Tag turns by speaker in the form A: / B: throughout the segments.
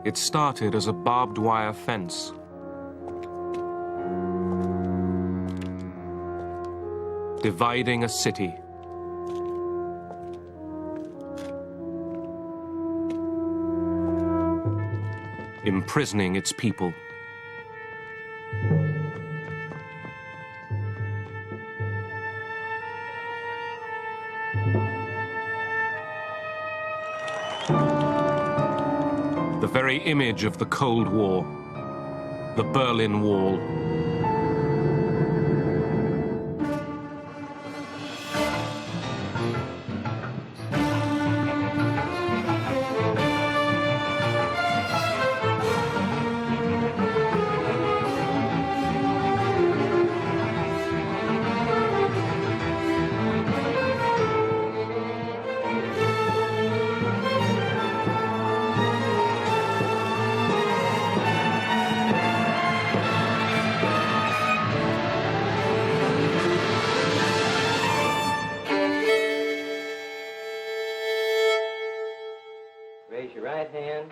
A: It started as a barbed wire fence. Dividing a city. Imprisoning its people. The very image of the Cold War, the Berlin Wall.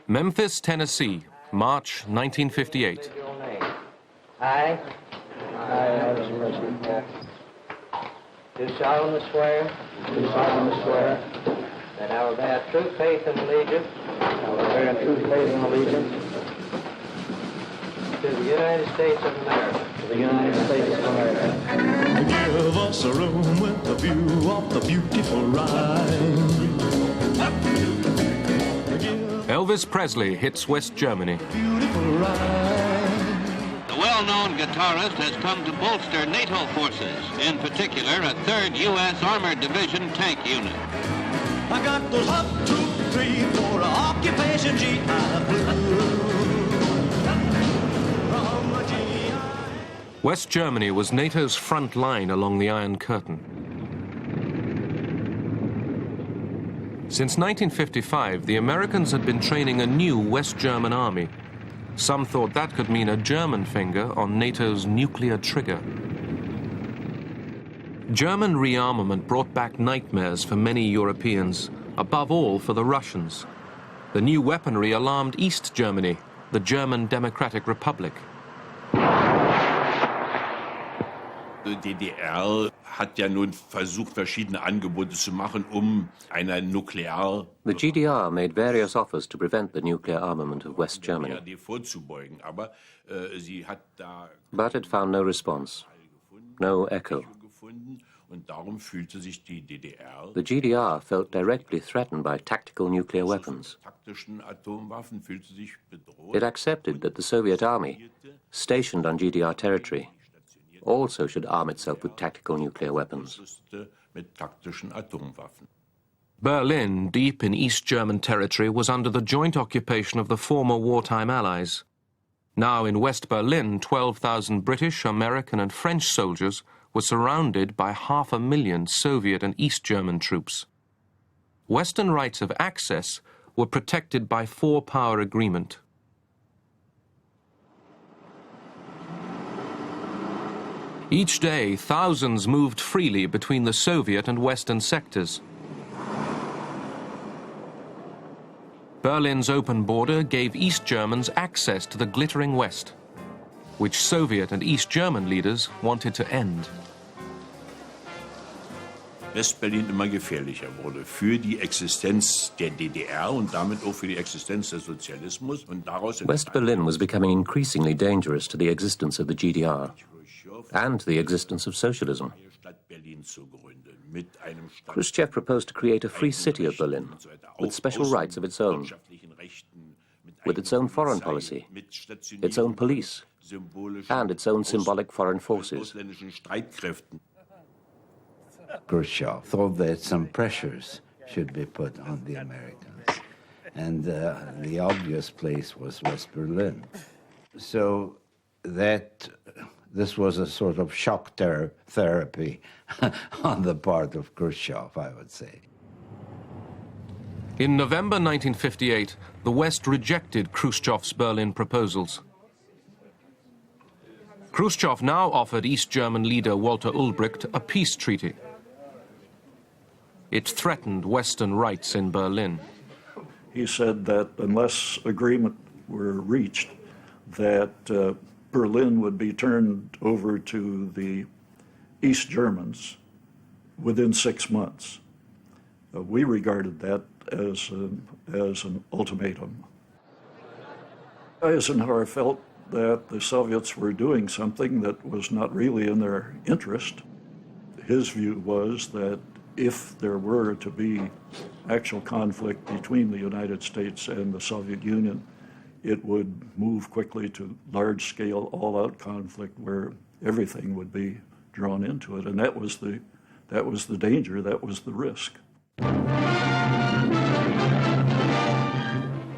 A: Memphis, Tennessee, March 1958.
B: I do solemnly swear that I will bear true faith and allegiance to the United States of America.
C: Give us a room with a view of the beautiful Rhine.
A: Elvis Presley hits West Germany.
D: The well-known guitarist has come to bolster NATO forces, in particular a 3rd U.S. Armored Division tank unit.
C: I got those hot troop 3 for occupation GI Blue.
A: West Germany was NATO's front line along the Iron Curtain. Since 1955, the Americans had been training a new West German army. Some thought that could mean a German finger on NATO's nuclear trigger. German rearmament brought back nightmares for many Europeans, above all for the Russians. The new weaponry alarmed East Germany, the German Democratic Republic.
E: Die DDR hat ja nun versucht, verschiedene Angebote zu machen, einer nuklear...
F: The GDR made various offers to prevent the nuclear armament of West Germany.
E: vorzubeugen, aber sie hat da...
F: But it found no response, no echo.
E: Und darum fühlte sich die DDR...
F: The GDR felt directly threatened by tactical nuclear weapons.
E: taktischen Atomwaffen fühlte sich bedroht.
F: It accepted that the Soviet army, stationed on GDR territory, also should arm itself with tactical nuclear weapons.
A: Berlin, deep in East German territory, was under the joint occupation of the former wartime allies. Now in West Berlin, 12,000 British, American and French soldiers were surrounded by 500,000 Soviet and East German troops. Western rights of access were protected by four-power agreement. Each day, thousands moved freely between the Soviet and Western sectors. Berlin's open border gave East Germans access to the glittering West, which Soviet and East German leaders wanted to end.
E: West-Berlin immer gefährlicher wurde für die Existenz der DDR und damit auch für die Existenz des Sozialismus. Und daraus
F: West Berlin was becoming increasingly dangerous to the existence of the GDR and the existence of socialism. Khrushchev proposed to create a free city of Berlin with special rights of its own, with its own foreign policy, its own police, and its own symbolic foreign forces.
G: Khrushchev thought that some pressures should be put on the Americans, and the obvious place was West Berlin. So that this was a sort of shock therapy on the part of Khrushchev, I would say.
A: In November 1958, the West rejected Khrushchev's Berlin proposals. Khrushchev now offered East German leader Walter Ulbricht a peace treaty. It threatened Western rights in Berlin.
H: He said that unless agreement were reached, that Berlin would be turned over to the East Germans within 6 months. We regarded that as an ultimatum. Eisenhower felt that the Soviets were doing something that was not really in their interest. His view was that if there were to be actual conflict between the United States and the Soviet Union, it would move quickly to large-scale, all-out conflict where everything would be drawn into it, and that was the danger, that was the risk.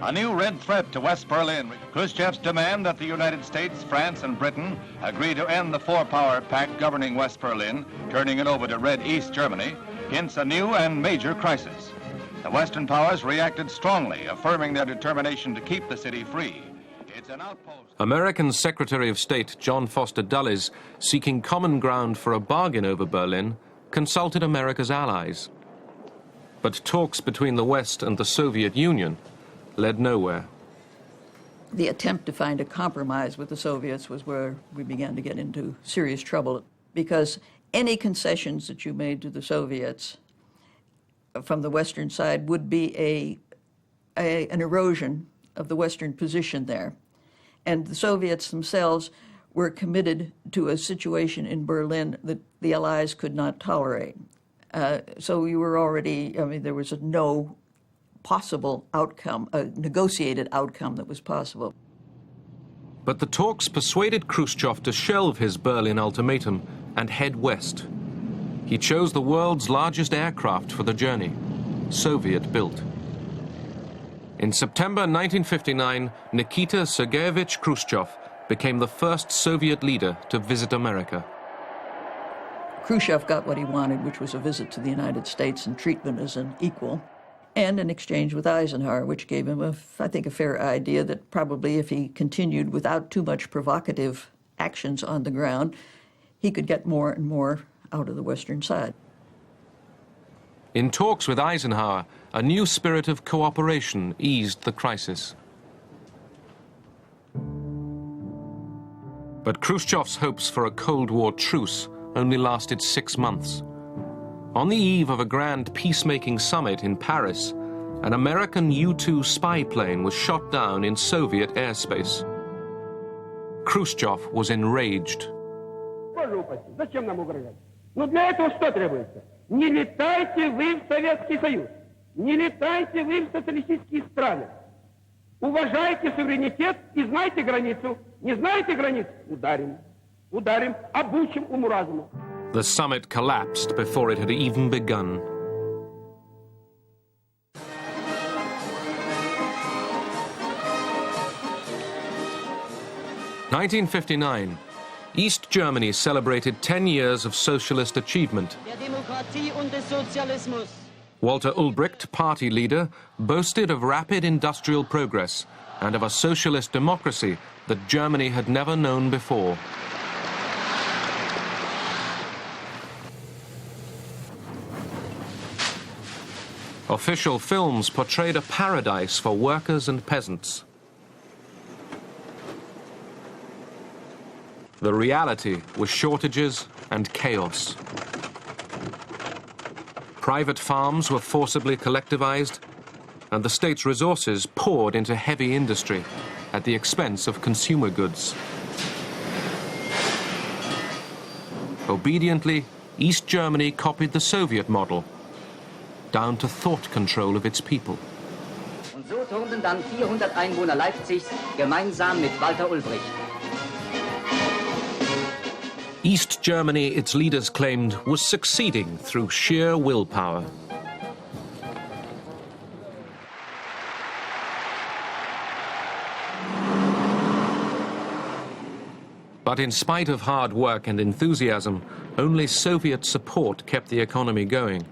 I: A new red threat to West Berlin. Khrushchev's demand that the United States, France, and Britain agree to end the four-power pact governing West Berlin, turning it over to Red East Germany, hints a new and major crisis. The Western powers reacted strongly, affirming their determination to keep the city free. It's an outpost.
A: American Secretary of State John Foster Dulles, seeking common ground for a bargain over Berlin, consulted America's allies. But talks between the West and the Soviet Union led nowhere.
J: The attempt to find a compromise with the Soviets was where we began to get into serious trouble, because any concessions that you made to the Soviets from the Western side would be an erosion of the Western position there. And the Soviets themselves were committed to a situation in Berlin that the Allies could not tolerate. So you were already, there was no possible outcome, a negotiated outcome that was possible.
A: But the talks persuaded Khrushchev to shelve his Berlin ultimatum and head west. He chose the world's largest aircraft for the journey, Soviet-built. In September 1959, Nikita Sergeyevich Khrushchev became the first Soviet leader to visit America.
J: Khrushchev got what he wanted, which was a visit to the United States and treatment as an equal, and an exchange with Eisenhower, which gave him, I think, a fair idea that probably if he continued without too much provocative actions on the ground, he could get more and more out of the Western side.
A: In talks with Eisenhower, a new spirit of cooperation eased the crisis. But Khrushchev's hopes for a Cold War truce only lasted 6 months. On the eve of a grand peacemaking summit in Paris, an American U-2 spy plane was shot down in Soviet airspace. Khrushchev was enraged.
K: Но для этого что требуется? Не летайте вы в Советский Союз, не летайте вы в социалистические страны. Уважайте суверенитет и знайте границу. Не знаете границу? Ударим. Ударим, обучим уму-разуму.
A: The summit collapsed before it had even begun. In 1959, East Germany celebrated 10 years of socialist achievement. Walter Ulbricht, party leader, boasted of rapid industrial progress and of a socialist democracy that Germany had never known before. Official films portrayed a paradise for workers and peasants. The reality was shortages and chaos. Private farms were forcibly collectivized, and the state's resources poured into heavy industry at the expense of consumer goods. Obediently, East Germany copied the Soviet model, down to thought control of its people.
L: Und so turnten dann 400 Einwohner Leipzigs gemeinsam mit Walter Ulbricht.
A: East Germany, its leaders claimed, was succeeding through sheer willpower. But in spite of hard work and enthusiasm, only Soviet support kept the economy going.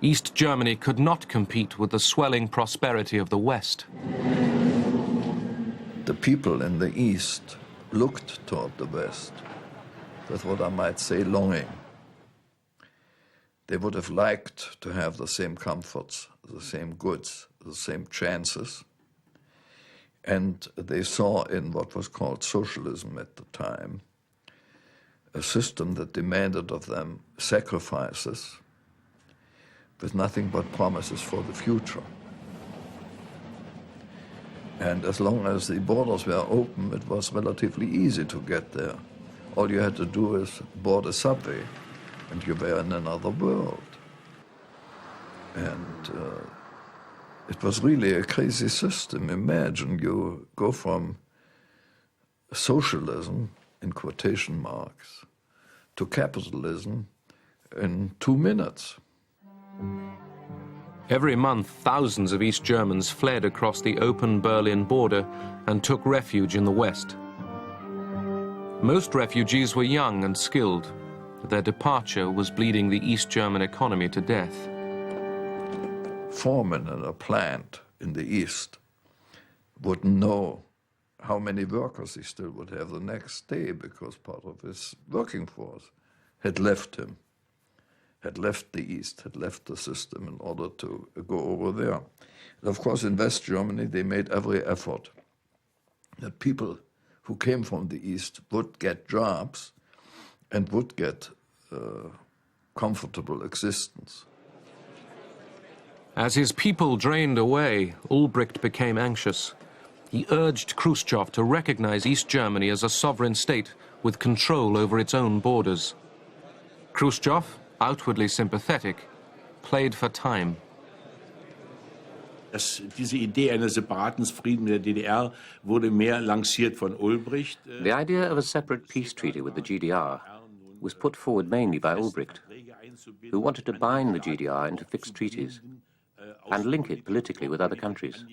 A: East Germany could not compete with the swelling prosperity of the West.
M: The people in the East looked toward the West with what I might say longing. They would have liked to have the same comforts, the same goods, the same chances. And they saw in what was called socialism at the time a system that demanded of them sacrifices with nothing but promises for the future. And as long as the borders were open, it was relatively easy to get there. All you had to do is board a subway, and you were in another world. And it was really a crazy system. Imagine you go from socialism, in quotation marks, to capitalism in 2 minutes.
A: Every month, thousands of East Germans fled across the open Berlin border and took refuge in the West. Most refugees were young and skilled. Their departure was bleeding the East German economy to death.
M: Foreman in a plant in the East wouldn't know how many workers he still would have the next day because part of his working force had left him, had left the East, had left the system in order to go over there. And of course, in West Germany, they made every effort that people who came from the East would get jobs and would get comfortable existence.
A: As his people drained away, Ulbricht became anxious. He urged Khrushchev to recognize East Germany as a sovereign state with control over its own borders. Khrushchev, outwardly sympathetic, played for time.
E: Diese Idee eines separaten Friedens mit der DDR wurde mehr lanciert von Ulbricht.
F: The idea of a separate peace treaty with the GDR was put forward mainly by Ulbricht, who wanted to bind the GDR into fixed treaties and link it politically with other countries.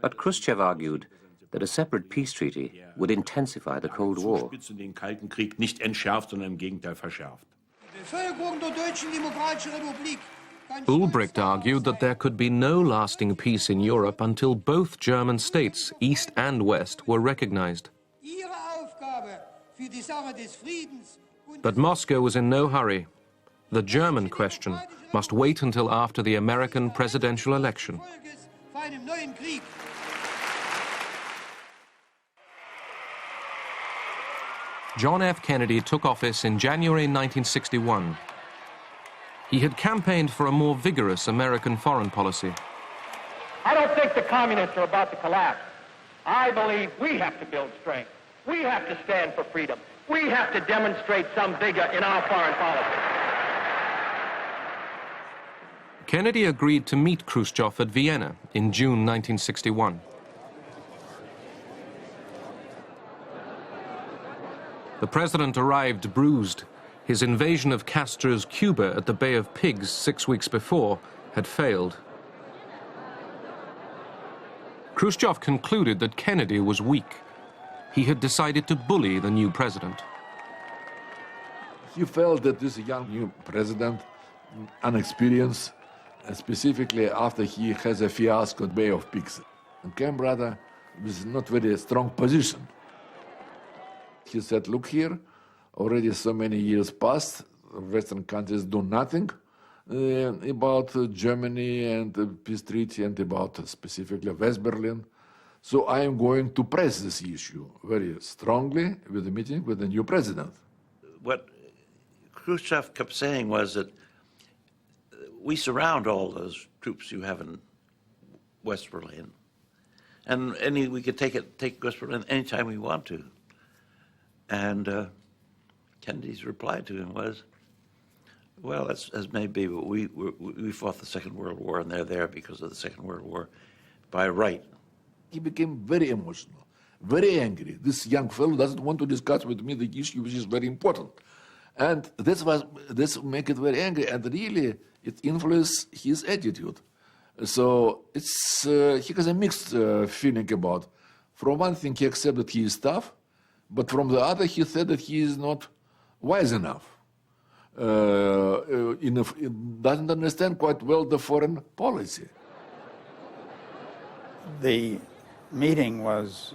F: But Khrushchev argued that a separate peace treaty would intensify the Cold War.
E: Den Kalten Krieg nicht entschärft, sondern im Gegenteil verschärft.
A: Ulbricht argued that there could be no lasting peace in Europe until both German states, East and West, were recognized. But Moscow was in no hurry. The German question must wait until after the American presidential election. John F. Kennedy took office in January 1961. He had campaigned for a more vigorous American foreign policy.
K: I don't think the communists are about to collapse. I believe we have to build strength. We have to stand for freedom. We have to demonstrate some vigor in our foreign policy.
A: Kennedy agreed to meet Khrushchev at Vienna in June 1961. The president arrived bruised. His invasion of Castro's Cuba at the Bay of Pigs 6 weeks before had failed. Khrushchev concluded that Kennedy was weak. He had decided to bully the new president.
N: He felt that this young new president, unexperienced, specifically after he has a fiasco at Bay of Pigs, and came rather with not very strong position. He said, look here, already so many years passed, Western countries do nothing about Germany and the peace treaty and about specifically West Berlin. So I am going to press this issue very strongly with the meeting with the new president.
O: What Khrushchev kept saying was that we surround all those troops you have in West Berlin, and we could take West Berlin anytime we want to. And Kennedy's reply to him was, well, that's as may be, but we fought the Second World War, and they're there because of the Second World War by right.
N: He became very emotional, very angry. This young fellow doesn't want to discuss with me the issue, which is very important. And this make it very angry, and really it influenced his attitude. So he has a mixed feeling about. From one thing, he accepted he is tough, but from the other, he said that he is not wise enough. Doesn't understand quite well the foreign policy.
P: The meeting was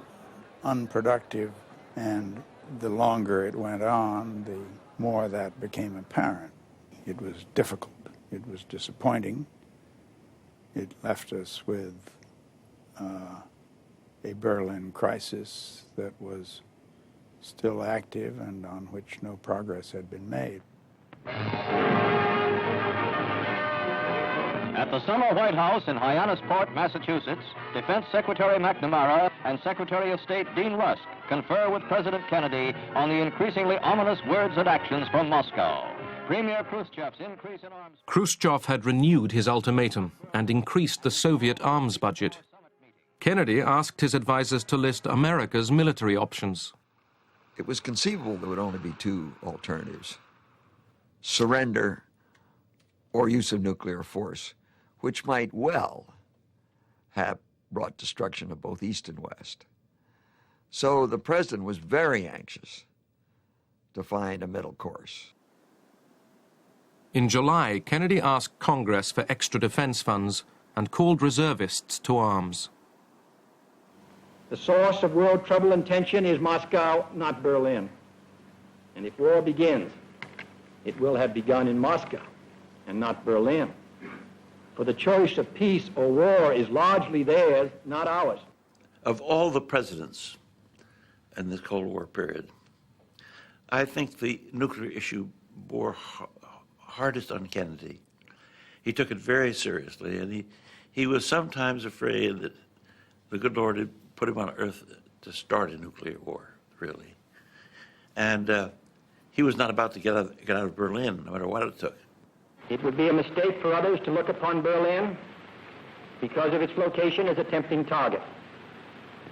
P: unproductive, and the longer it went on, the more that became apparent. It was difficult. It was disappointing. it left us with a Berlin crisis that was still active and on which no progress had been made.
Q: At the summer White House in Hyannisport, Massachusetts, Defense Secretary McNamara and Secretary of State Dean Rusk confer with President Kennedy on the increasingly ominous words and actions from Moscow. Premier Khrushchev's increase in arms...
A: Khrushchev had renewed his ultimatum and increased the Soviet arms budget. Kennedy asked his advisers to list America's military options.
R: It was conceivable there would only be two alternatives: surrender or use of nuclear force, which might well have brought destruction of both East and West. So the president was very anxious to find a middle course.
A: In July, Kennedy asked Congress for extra defense funds and called reservists to arms.
K: The source of world trouble and tension is Moscow, not Berlin. And if war begins, it will have begun in Moscow and not Berlin. For the choice of peace or war is largely theirs, not ours.
O: Of all the presidents in this Cold War period, I think the nuclear issue bore hardest on Kennedy. He took it very seriously, and he was sometimes afraid that the good Lord had put him on earth to start a nuclear war, really. And he was not about to get out of Berlin, no matter what it took.
K: It would be a mistake for others to look upon Berlin because of its location as a tempting target.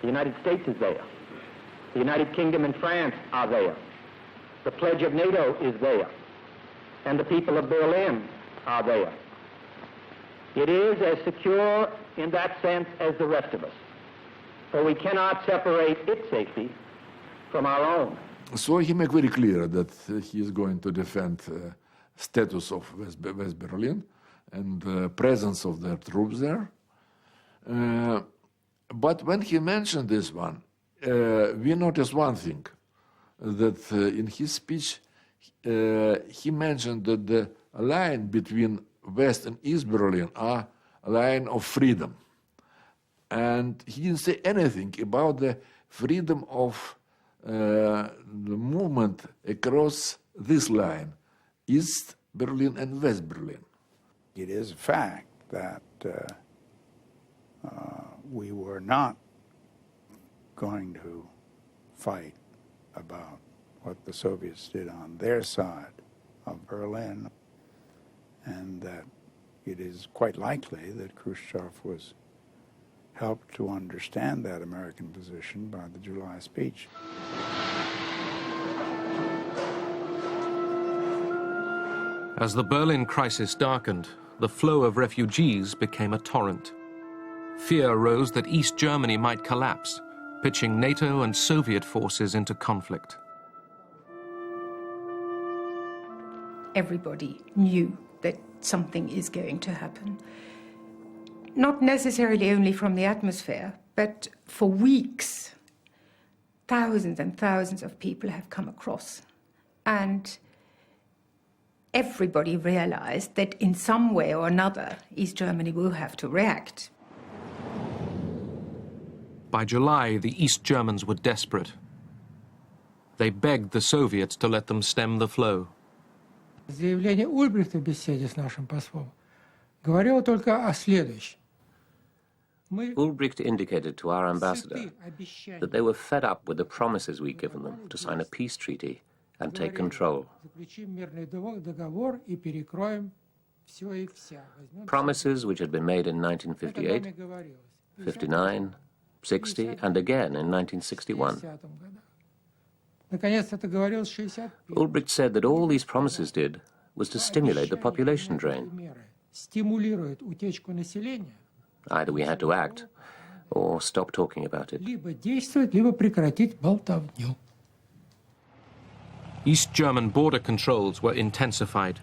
K: The United States is there. The United Kingdom and France are there. The pledge of NATO is there. And the people of Berlin are there. It is as secure in that sense as the rest of us. For we cannot separate its safety from our own.
N: So he made very clear that he is going to defend status of West Berlin and the presence of their troops there. But when he mentioned this one, we noticed one thing, that in his speech he mentioned that the line between West and East Berlin are a line of freedom. And he didn't say anything about the freedom of the movement across this line, East Berlin and West Berlin.
P: It is a fact that we were not going to fight about what the Soviets did on their side of Berlin, and that it is quite likely that Khrushchev was helped to understand that American position by the July speech.
A: As the Berlin crisis darkened, the flow of refugees became a torrent. Fear rose that East Germany might collapse, pitching NATO and Soviet forces into conflict.
S: Everybody knew that something is going to happen. Not necessarily only from the atmosphere, but for weeks, thousands and thousands of people have come across. And everybody realized that in some way or another, East Germany will have to react.
A: By July, the East Germans were desperate. They begged the Soviets to let them stem the flow.
T: Заявление Ульбрихта в беседе с нашим послом говорило только о следующем.
F: Ulbricht indicated to our ambassador that they were fed up with the promises we'd given them to sign a peace treaty and take control. Promises which had been made in 1958, 59, 60, and again in 1961. Ulbricht said that all these promises did was to stimulate the population drain. Either we had to act or stop talking about it.
A: East German border controls were intensified.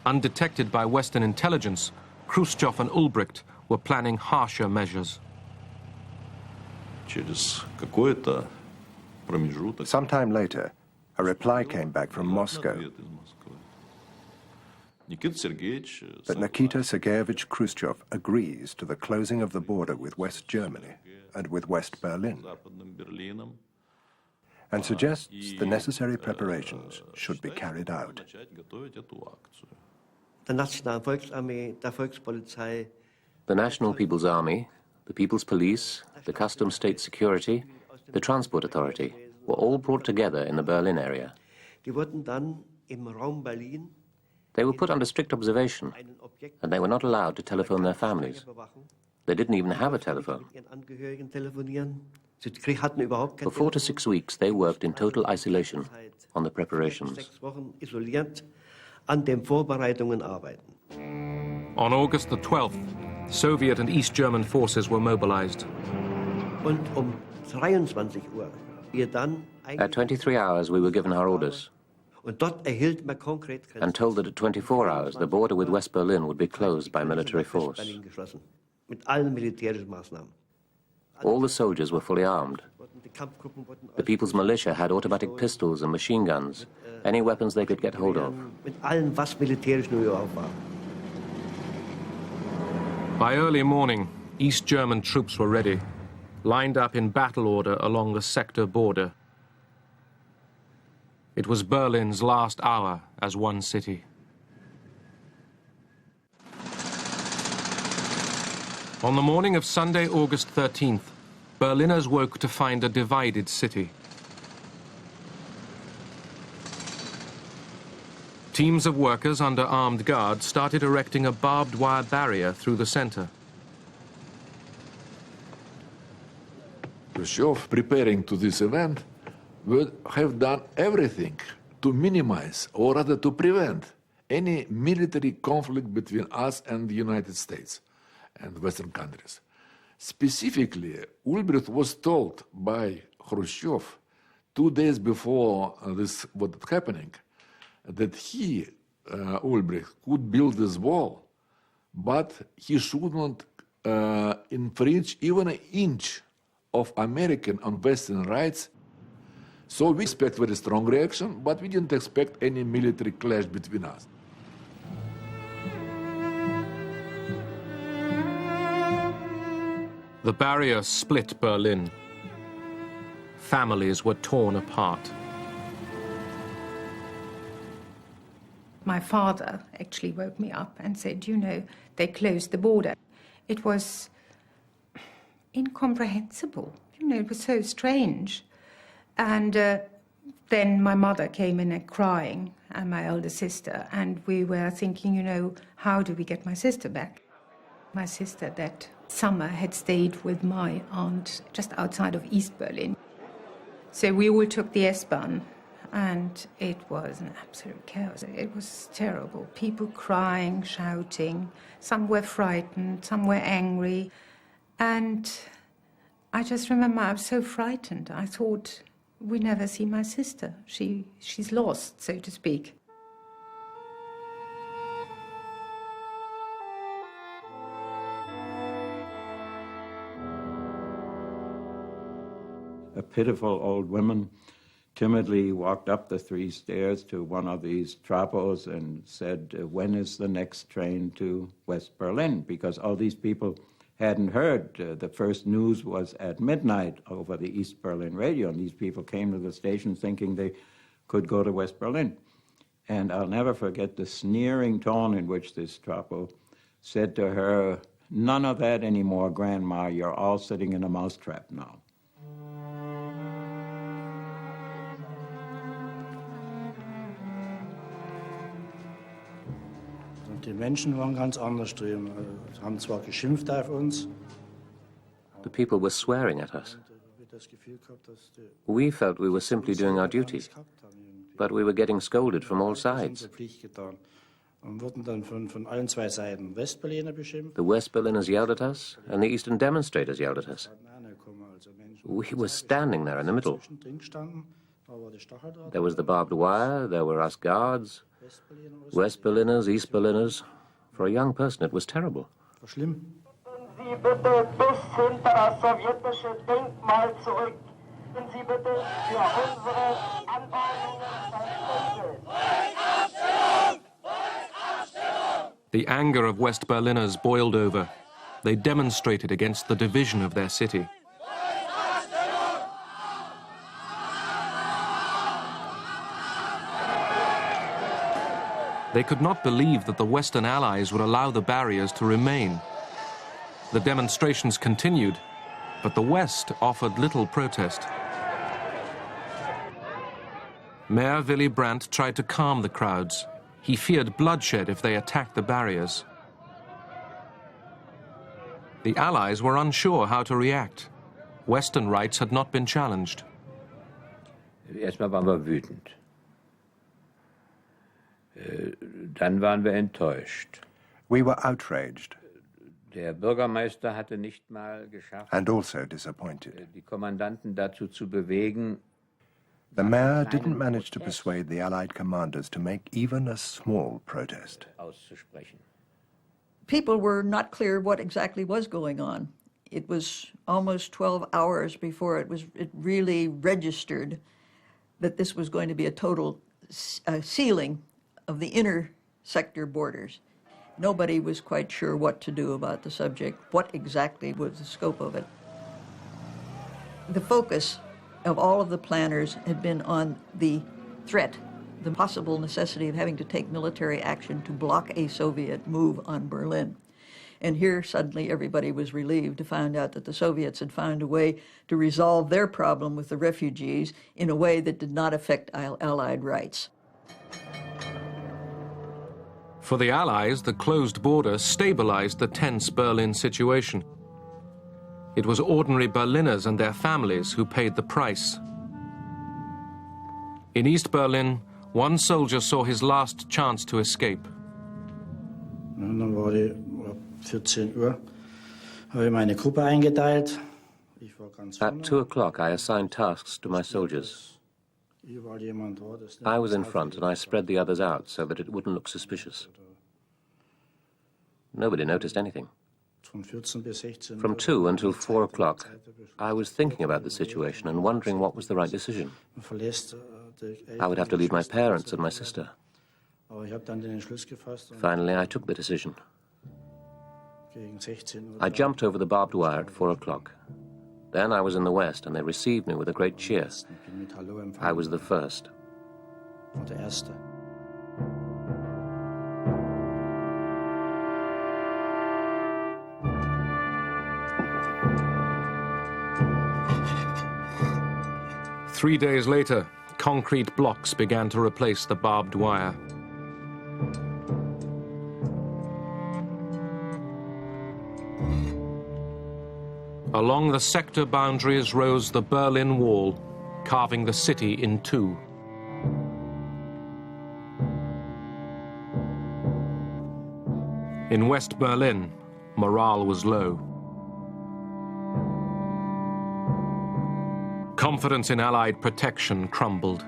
A: Undetected by Western intelligence, Khrushchev and Ulbricht were planning harsher measures.
U: Sometime later, a reply came back from Moscow. But Nikita Sergeyevich Khrushchev agrees to the closing of the border with West Germany and with West Berlin, and suggests the necessary preparations should be carried out.
F: The National People's Army, the People's Police, the Customs State Security, the Transport Authority were all brought together in the Berlin area. They were put under strict observation, and they were not allowed to telephone their families. They didn't even have a telephone. For 4 to 6 weeks, they worked in total isolation on the preparations.
A: On August the 12th, Soviet and East German forces were mobilized.
F: At 23 hours, we were given our orders, and told that at 24 hours, the border with West Berlin would be closed by military force. All the soldiers were fully armed. The People's Militia had automatic pistols and machine guns, any weapons they could get hold of.
A: By early morning, East German troops were ready, lined up in battle order along the sector border. It was Berlin's last hour as one city. On the morning of Sunday, August 13th, Berliners woke to find a divided city. Teams of workers under armed guards started erecting a barbed wire barrier through the center.
N: Khrushchev, preparing to this event, would have done everything to minimize, or rather to prevent, any military conflict between us and the United States and Western countries. Specifically, Ulbricht was told by Khrushchev 2 days before this was happening that he, Ulbricht, could build this wall, but he should not infringe even an inch of American and Western rights. So we expect very strong reaction, but we didn't expect any military clash between us.
A: The barrier split Berlin. Families were torn apart.
S: My father actually woke me up and said, you know, they closed the border. It was incomprehensible. You know, it was so strange. And then my mother came in crying, and my elder sister, and we were thinking, you know, how do we get my sister back? My sister that summer had stayed with my aunt just outside of East Berlin. So we all took the S-Bahn, and it was an absolute chaos. It was terrible. People crying, shouting. Some were frightened, some were angry. And I just remember I was so frightened. I thought, we never see my sister. She's lost, so to speak.
G: A pitiful old woman timidly walked up the 3 stairs to one of these trapos and said, when is the next train to West Berlin? Because all these people hadn't heard. The first news was at midnight over the East Berlin radio, and these people came to the station thinking they could go to West Berlin. And I'll never forget the sneering tone in which this trapo said to her, none of that anymore, Grandma, you're all sitting in a mousetrap now.
V: Die Menschen waren ganz anders drüben, haben zwar geschimpft auf uns.
F: The people were swearing at us. We felt we were simply doing our duty, but we were getting scolded from all sides. The West Berliners yelled at us, and the Eastern demonstrators yelled at us. We were standing there in the middle. There was the barbed wire, there were us guards, West Berliners, East Berliners. For a young person, it was terrible.
K: Sie bitte bis hinter das sowjetische Denkmal zurück. Sie bitte für unsere Anordnungen verständlich.
A: The anger of West Berliners boiled over. They demonstrated against the division of their city. They could not believe that the Western Allies would allow the barriers to remain. The demonstrations continued, but the West offered little protest. Mayor Willy Brandt tried to calm the crowds. He feared bloodshed if they attacked the barriers. The Allies were unsure how to react. Western rights had not been challenged.
G: Erstmal waren wir wütend. Dann waren wir enttäuscht.
U: We were outraged.
G: Der Bürgermeister hatte nicht mal geschafft,
U: and also disappointed.
G: Die Kommandanten dazu zu bewegen.
U: The mayor didn't manage to persuade the Allied commanders to make even a small protest.
G: Auszusprechen.
J: People were not clear what exactly was going on. It was almost 12 hours before it really registered that this was going to be a total sealing of the inner sector borders. Nobody was quite sure what to do about the subject, what exactly was the scope of it. The focus of all of the planners had been on the threat, the possible necessity of having to take military action to block a Soviet move on Berlin. And here suddenly everybody was relieved to find out that the Soviets had found a way to resolve their problem with the refugees in a way that did not affect Allied rights.
A: For the Allies, the closed border stabilized the tense Berlin situation. It was ordinary Berliners and their families who paid the price. In East Berlin, one soldier saw his last chance to escape.
V: Dann war die 14 Uhr, habe ich meine Gruppe eingeteilt.
F: At 2 o'clock, I assigned tasks to my soldiers. I was in front and I spread the others out so that it wouldn't look suspicious. Nobody noticed anything. From 2 until 4 o'clock, I was thinking about the situation and wondering what was the right decision. I would have to leave my parents and my sister. Finally, I took the decision. I jumped over the barbed wire at 4 o'clock. Then I was in the West, and they received me with a great cheer. I was the first.
A: 3 days later, concrete blocks began to replace the barbed wire. Along the sector boundaries rose the Berlin Wall, carving the city in two. In West Berlin, morale was low. Confidence in Allied protection crumbled.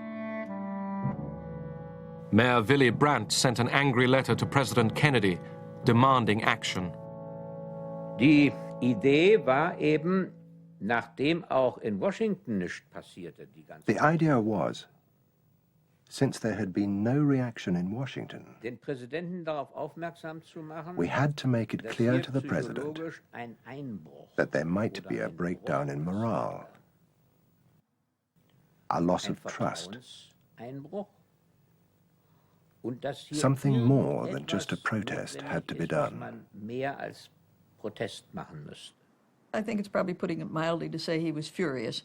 A: Mayor Willy Brandt sent an angry letter to President Kennedy, demanding action.
G: Die Idee war eben, nachdem auch in Washington nichts passierte, die ganze
U: The idea was, since there had been no reaction in Washington,
G: den Präsidenten darauf aufmerksam zu machen,
U: we had to make it clear to the president
G: psychologisch ein Einbruch
U: that there might be a breakdown in morale, a loss of trust,
G: Einbruch, und dass hier
U: something more than just a protest had to be done.
G: mehr als Protest machen müsste.
J: I think it's probably putting it mildly to say he was furious.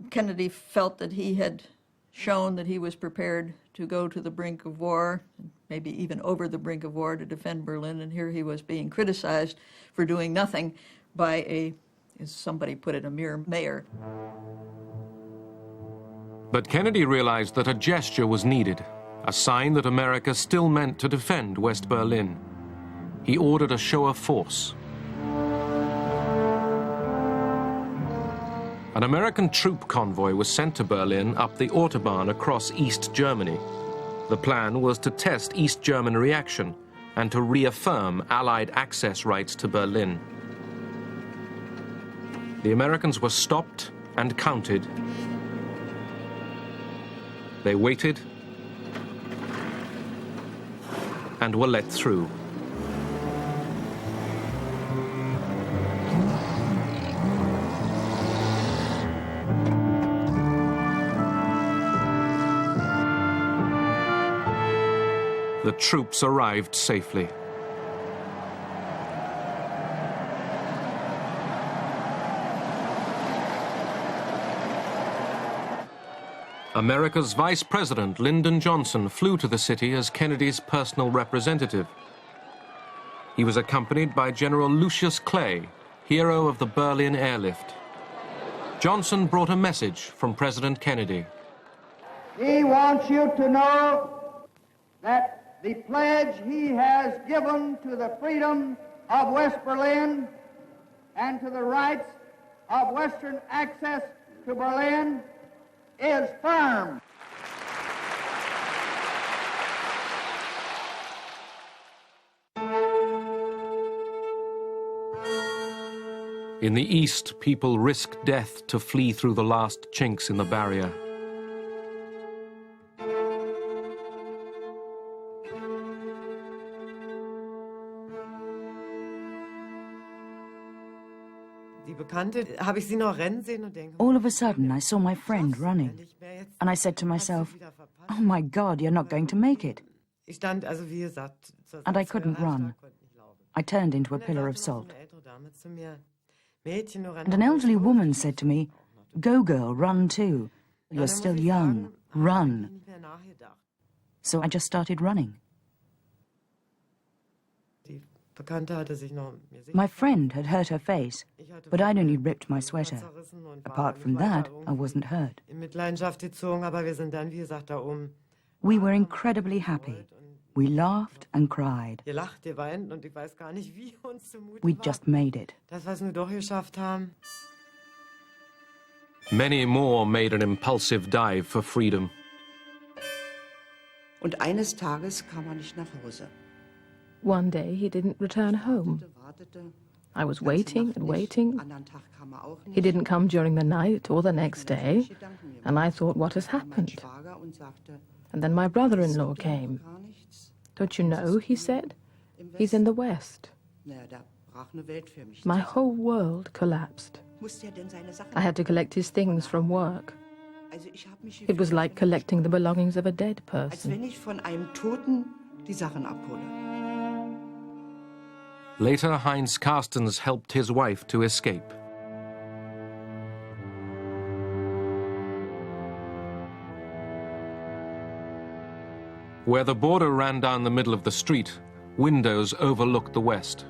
J: Kennedy felt that he had shown that he was prepared to go to the brink of war, maybe even over the brink of war to defend Berlin, and here he was being criticized for doing nothing by a, as somebody put it, a mere mayor.
A: But Kennedy realized that a gesture was needed, a sign that America still meant to defend West Berlin. He ordered a show of force. An American troop convoy was sent to Berlin up the Autobahn across East Germany. The plan was to test East German reaction and to reaffirm Allied access rights to Berlin. The Americans were stopped and counted. They waited and were let through. The troops arrived safely. America's Vice President Lyndon Johnson flew to the city as Kennedy's personal representative. He was accompanied by General Lucius Clay, hero of the Berlin airlift. Johnson brought a message from President Kennedy.
B: He wants you to know that the pledge he has given to the freedom of West Berlin and to the rights of Western access to Berlin is firm.
A: In the east, people risked death to flee through the last chinks in the barrier.
D: All of a sudden, I saw my friend running, and I said to myself, oh my God, you're not going to make it. And I couldn't run. I turned into a pillar of salt. And an elderly woman said to me, go girl, run too. You're still young, run. So I just started running. My friend had hurt her face, but I'd only ripped my sweater. Apart from that, I wasn't hurt. We were incredibly happy. We laughed and cried. We'd just made it.
A: Many more made an impulsive dive for freedom.
W: Und eines Tages kam nicht nach Hause.
X: One day he didn't return home. I was waiting and waiting. He didn't come during the night or the next day, and I thought, what has happened? And then my brother-in-law came. Don't you know, he said, he's in the West. My whole world collapsed. I had to collect his things from work. It was like collecting the belongings of a dead person.
A: Later, Heinz Carstens helped his wife to escape. Where the border ran down the middle of the street, windows overlooked the west.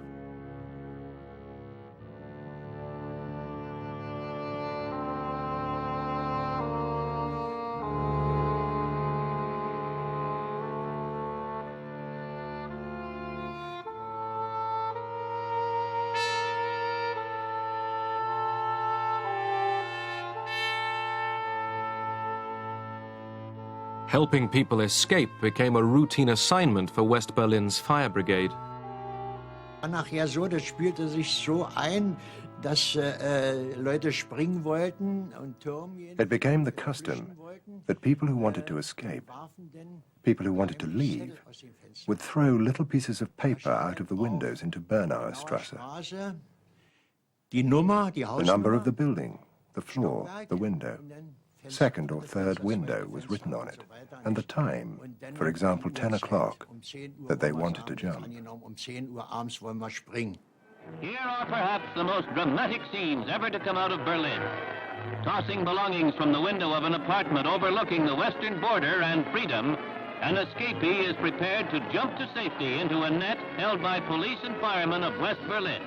A: Helping people escape became a routine assignment for West Berlin's fire brigade.
Y: Nachher so, das spielte sich so ein, dass Leute springen wollten und Turm.
U: It became the custom that people who wanted to escape, people who wanted to leave, would throw little pieces of paper out of the windows into Bernauer Strasse. The number of the building, the floor, the window. Second or third window was written on it, and the time, for example 10 o'clock, that they wanted to jump.
Q: Here are perhaps the most dramatic scenes ever to come out of Berlin. Tossing belongings from the window of an apartment overlooking the western border and freedom, an escapee is prepared to jump to safety into a net held by police and firemen of West Berlin.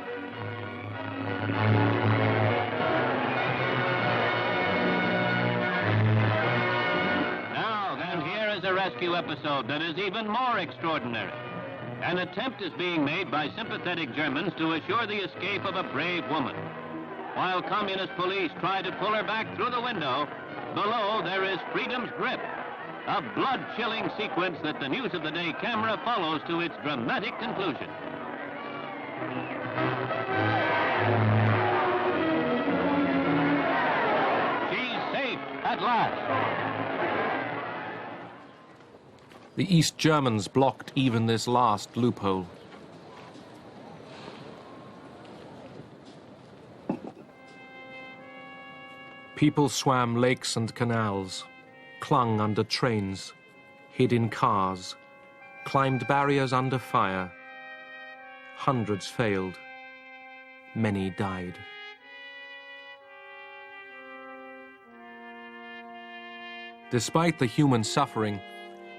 Q: A rescue episode that is even more extraordinary. An attempt is being made by sympathetic Germans to assure the escape of a brave woman. While communist police try to pull her back through the window, below there is freedom's grip. A blood-chilling sequence that the News of the Day camera follows to its dramatic conclusion. She's safe at last.
A: The East Germans blocked even this last loophole. People swam lakes and canals, clung under trains, hid in cars, climbed barriers under fire. Hundreds failed. Many died. Despite the human suffering,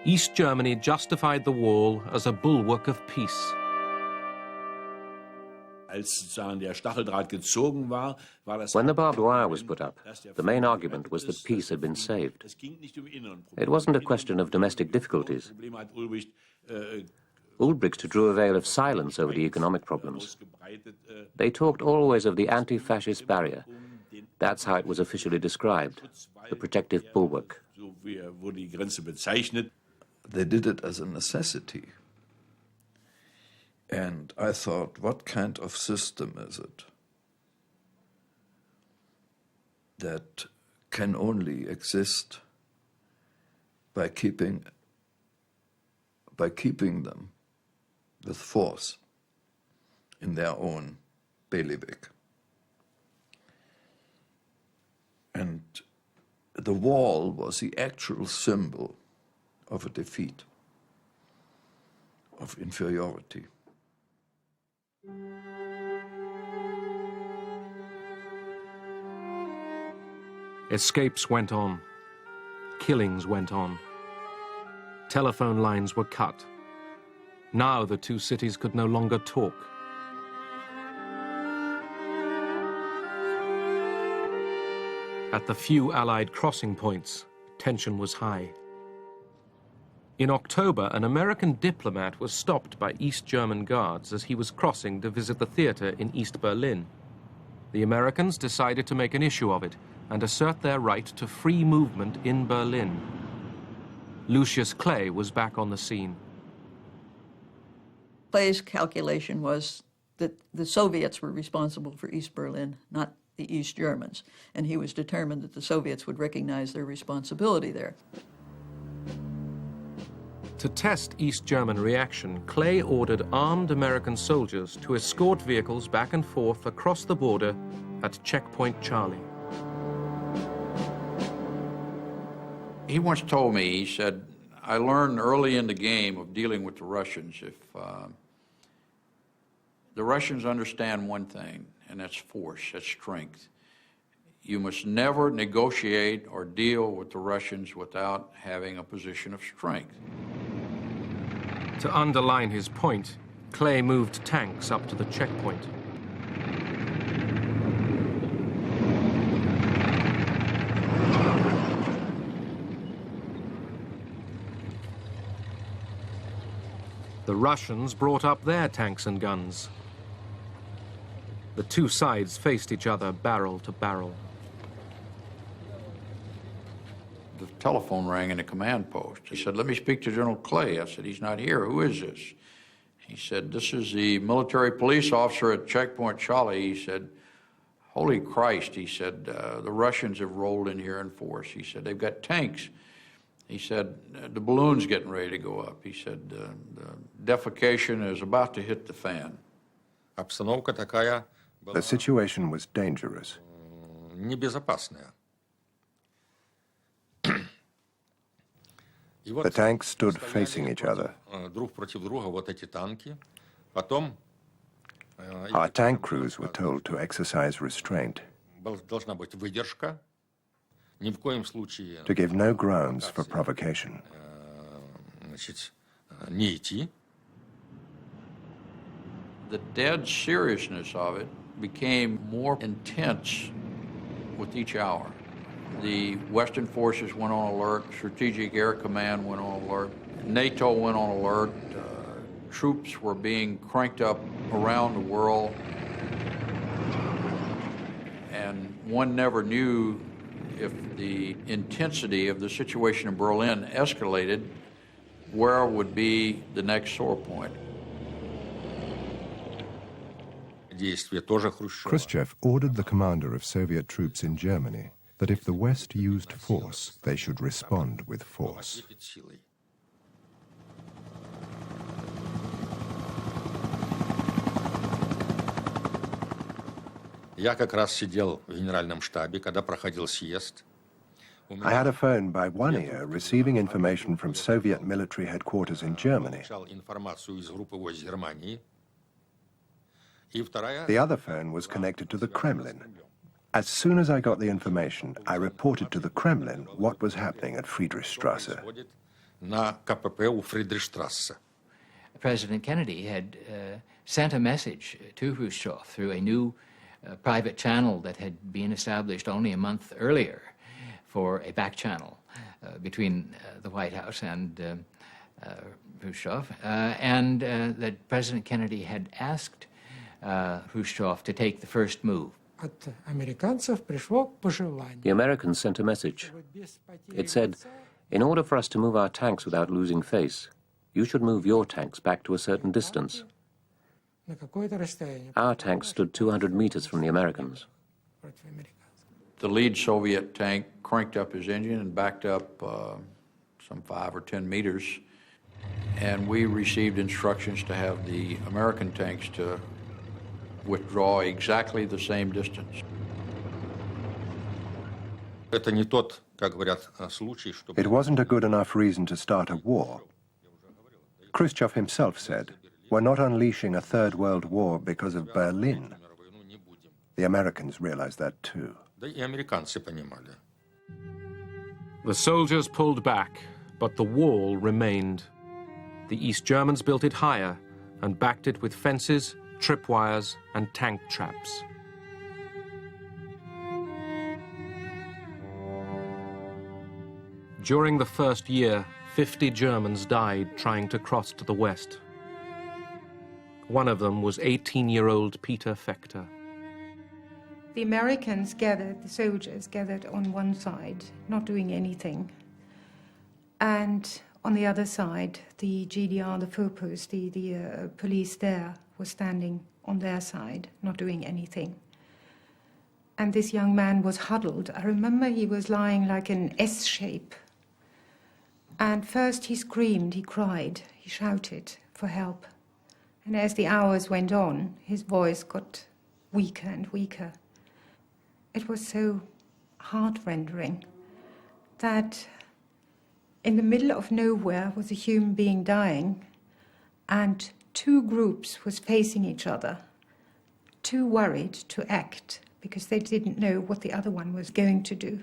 A: East Germany justified the wall as a bulwark of peace.
F: When the barbed wire was put up, the main argument was that peace had been saved. It wasn't a question of domestic difficulties. Ulbricht drew a veil of silence over the economic problems. They talked always of the anti-fascist barrier. That's how it was officially described, the protective bulwark.
C: They did it as a necessity. And I thought, what kind of system is it that can only exist by keeping them with force in their own bailiwick? And the wall was the actual symbol of a defeat, of inferiority.
A: Escapes went on. Killings went on. Telephone lines were cut. Now the two cities could no longer talk. At the few Allied crossing points, tension was high. In October, an American diplomat was stopped by East German guards as he was crossing to visit the theater in East Berlin. The Americans decided to make an issue of it and assert their right to free movement in Berlin. Lucius Clay was back on the scene.
J: Clay's calculation was that the Soviets were responsible for East Berlin, not the East Germans, and he was determined that the Soviets would recognize their responsibility there.
A: To test East German reaction, Clay ordered armed American soldiers to escort vehicles back and forth across the border at Checkpoint Charlie.
H: He once told me, he said, I learned early in the game of dealing with the Russians, if the Russians understand one thing, and that's force, that's strength. You must never negotiate or deal with the Russians without having a position of strength.
A: To underline his point, Clay moved tanks up to the checkpoint. The Russians brought up their tanks and guns. The two sides faced each other barrel to barrel.
H: The telephone rang in the command post. He said, let me speak to General Clay. I said, he's not here. Who is this? He said, this is the military police officer at Checkpoint Charlie. He said, holy Christ, he said, the Russians have rolled in here in force. He said, they've got tanks. He said, the balloon's getting ready to go up. He said, the defecation is about to hit the fan.
U: The situation was dangerous. The tanks stood facing each other. Our tank crews were told to exercise restraint, to give no grounds for provocation.
H: The dead seriousness of it became more intense with each hour. The Western forces went on alert, Strategic Air Command went on alert, NATO went on alert, troops were being cranked up around the world, and one never knew if the intensity of the situation in Berlin escalated, where would be the next sore point.
U: Khrushchev ordered the commander of Soviet troops in Germany that if the West used force, they should respond with force.
E: Я как раз сидел в генеральном штабе, когда проходил съезд.
U: I had a phone by one ear receiving information from Soviet military headquarters in Germany. The other phone was connected to the Kremlin. As soon as I got the information, I reported to the Kremlin what was happening at Friedrichstrasse.
I: President Kennedy had sent a message to Khrushchev through a new private channel that had been established only a month earlier for a back channel between the White House and Khrushchev, and that President Kennedy had asked Khrushchev to take the first move.
X: The
F: Americans sent a message. It said, in order for us to move our tanks without losing face, you should move your tanks back to a certain distance. Our tanks stood 200 meters from the Americans.
H: The lead Soviet tank cranked up his engine and backed up some 5 or 10 meters, and we received instructions to have the American tanks to withdraw exactly the same distance.
U: It wasn't a good enough reason to start a war. Khrushchev himself said, "We're not unleashing a third world war because of Berlin." The Americans realized that too.
A: The soldiers pulled back, but the wall remained. The East Germans built it higher and backed it with fences, tripwires, and tank traps. During the first year, 50 Germans died trying to cross to the west. One of them was 18-year-old Peter Fechter.
S: The Americans gathered, the soldiers gathered on one side, not doing anything. And on the other side, the GDR, the Vorpost, the police there, was standing on their side, not doing anything. And this young man was huddled. I remember he was lying like an S shape. And first he screamed, he cried, he shouted for help. And as the hours went on, his voice got weaker and weaker. It was so heart-rending that in the middle of nowhere was a human being dying, and two groups was facing each other, too worried to act because they didn't know what the other one was going to do.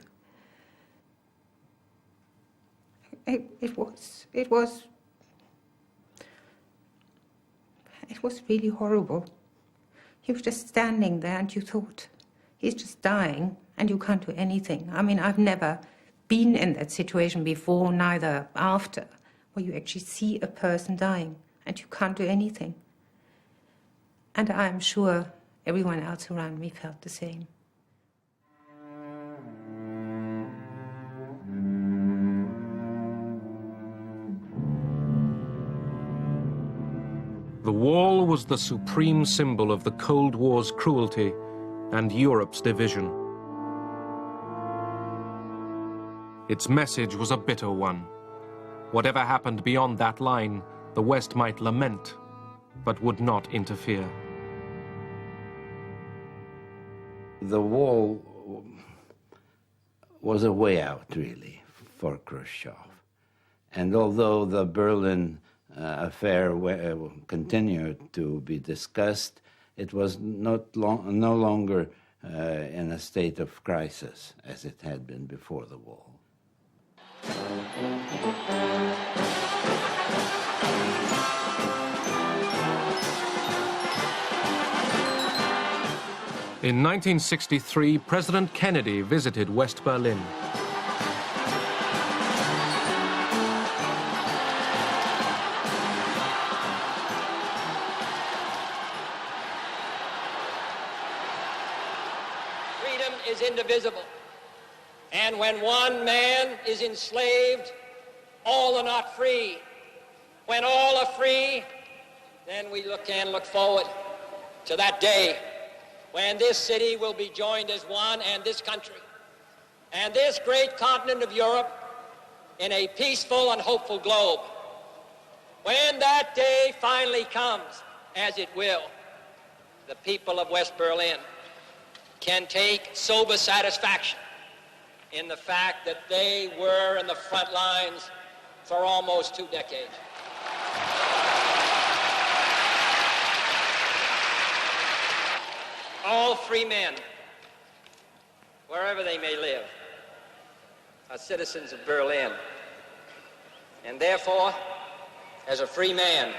S: It was really horrible. He was just standing there and you thought, he's just dying and you can't do anything. I mean, I've never been in that situation before, neither after, where you actually see a person dying and you can't do anything. And I'm sure everyone else around me felt the same.
A: The wall was the supreme symbol of the Cold War's cruelty and Europe's division. Its message was a bitter one. Whatever happened beyond that line, the West might lament, but would not interfere.
G: The wall was a way out, really, for Khrushchev. And although the Berlin affair continued to be discussed, it was no longer in a state of crisis as it had been before the wall.
A: In 1963, President Kennedy visited West Berlin.
L: Freedom is indivisible. And when one man is enslaved, all are not free. When all are free, then we can look forward to that day when this city will be joined as one, and this country, and this great continent of Europe, in a peaceful and hopeful globe. When that day finally comes, as it will, the people of West Berlin can take sober satisfaction in the fact that they were in the front lines for almost 2 decades. All free men, wherever they may live, are citizens of Berlin. And therefore, as a free man,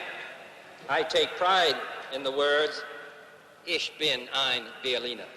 L: I take pride in the words, Ich bin ein Berliner.